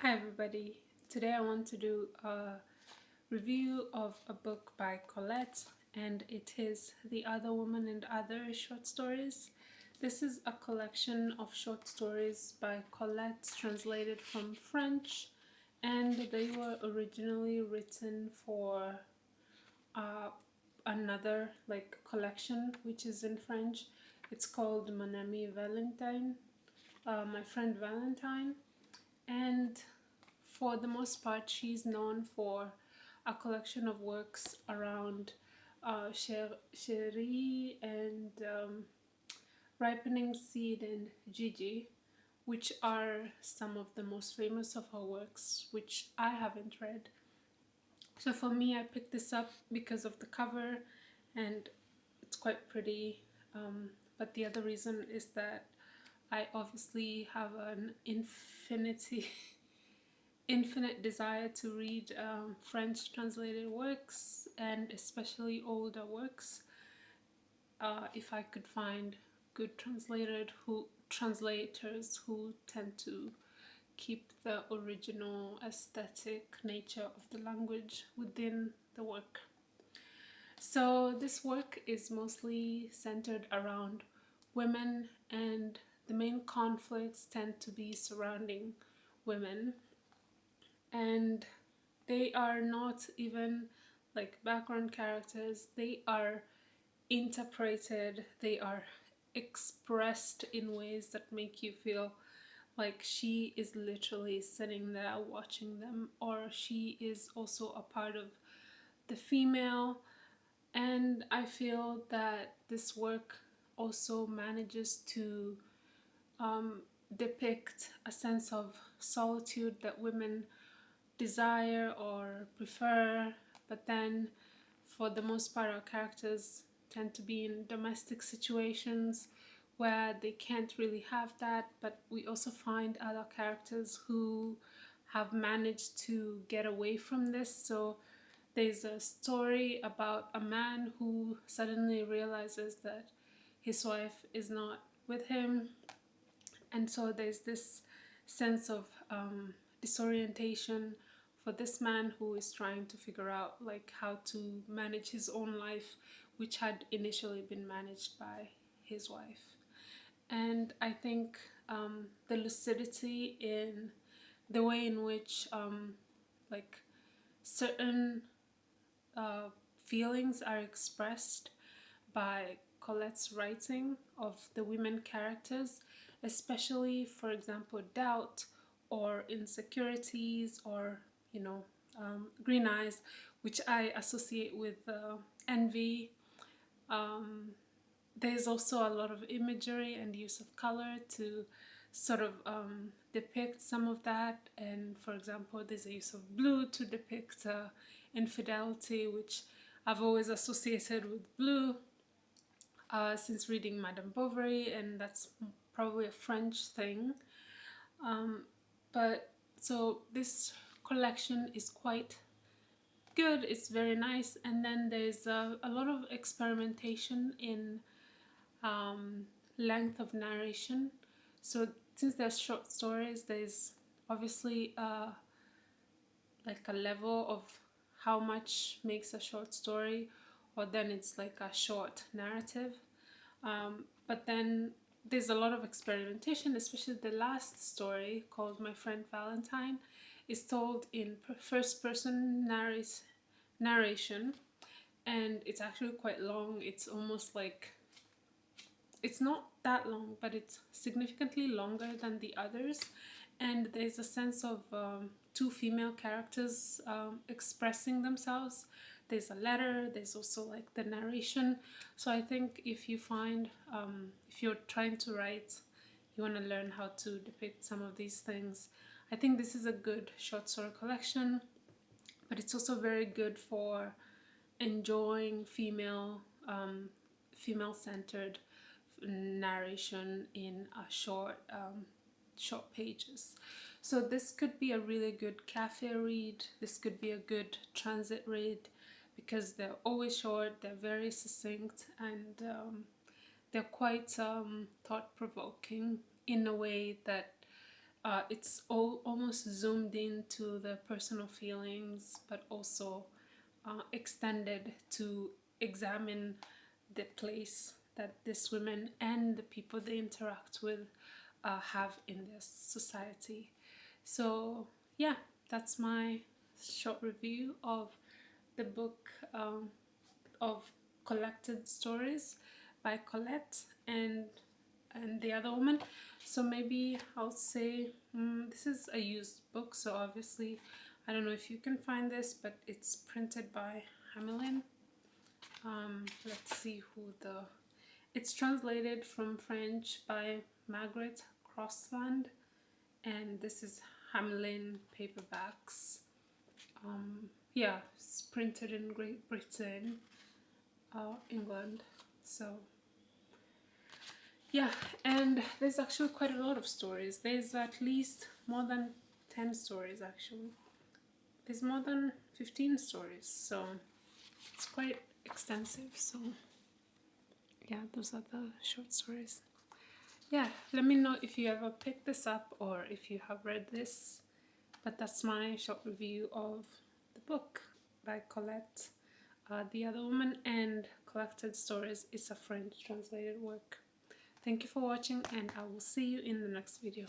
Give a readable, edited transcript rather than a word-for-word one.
Hi everybody. Today I want to do a review of a book by Colette, and it is The Other Woman and Other Short Stories. This is a collection of short stories by Colette translated from French, and they were originally written for uh, another collection which is in French. It's called Mon Ami Valentine, My Friend Valentine, and for the most part, she's known for a collection of works around Chérie and Ripening Seed and Gigi, which are some of the most famous of her works, which I haven't read. So for me, I picked this up because of the cover, and it's quite pretty. But the other reason is that I obviously have an infinite desire to read French translated works, and especially older works. If I could find good translators who tend to keep the original aesthetic nature of the language within the work. So this work is mostly centered around women, and the main conflicts tend to be surrounding women, and they are not even like background characters. They are interpreted, they are expressed in ways that make you feel like she is literally sitting there watching them, or she is also a part of the female. And I feel that this work also manages to depict a sense of solitude that women desire or prefer, but then for the most part, our characters tend to be in domestic situations where they can't really have that, but we also find other characters who have managed to get away from this. So there's a story about a man who suddenly realizes that his wife is not with him, and so there's this sense of disorientation for this man who is trying to figure out like how to manage his own life, which had initially been managed by his wife. And I think the lucidity in the way in which like certain uh, feelings are expressed by Colette's writing of the women characters, especially, for example, doubt or insecurities, or, green eyes, which I associate with envy. There's also a lot of imagery and use of color to sort of depict some of that. And for example, there's a use of blue to depict infidelity, which I've always associated with blue since reading Madame Bovary, and that's probably a French thing. But so this collection is quite good, it's very nice, and then there's a lot of experimentation in length of narration. So since there's short stories, there's obviously like a level of how much makes a short story, or then it's like a short narrative. But then there's a lot of experimentation, especially the last story called My Friend Valentine is told in first person narration, and it's actually quite long. It's almost like, it's not that long, but it's significantly longer than the others. And there's a sense of two female characters expressing themselves. There's a letter, there's also like the narration. So I think if you find, if you're trying to write, you want to learn how to depict some of these things, I think this is a good short story collection. But it's also very good for enjoying female-centered narration in a short pages. So this could be a really good cafe read. This could be a good transit read because they're always short, they're very succinct, and they're quite thought-provoking in a way that it's all almost zoomed into the personal feelings, but also extended to examine the place that these women and the people they interact with have in this society. So yeah, that's my short review of the book of Collected Stories by Colette and the other woman. So maybe I'll say this is a used book, so obviously I don't know if you can find this, but it's printed by Hamelin. Let's see who the... It's translated from French by Margaret Crossland, and this is Hamelin paperbacks. Yeah, it's printed in Great Britain, England. So yeah, and there's actually quite a lot of stories. There's at least more than 10 stories actually. There's more than 15 stories, so it's quite extensive. So yeah, those are the short stories. Yeah, let me know if you ever picked this up or if you have read this. But that's my short review of the book by Colette, The Other Woman, and Collected Stories. It's a French translated work. Thank you for watching, and I will see you in the next video.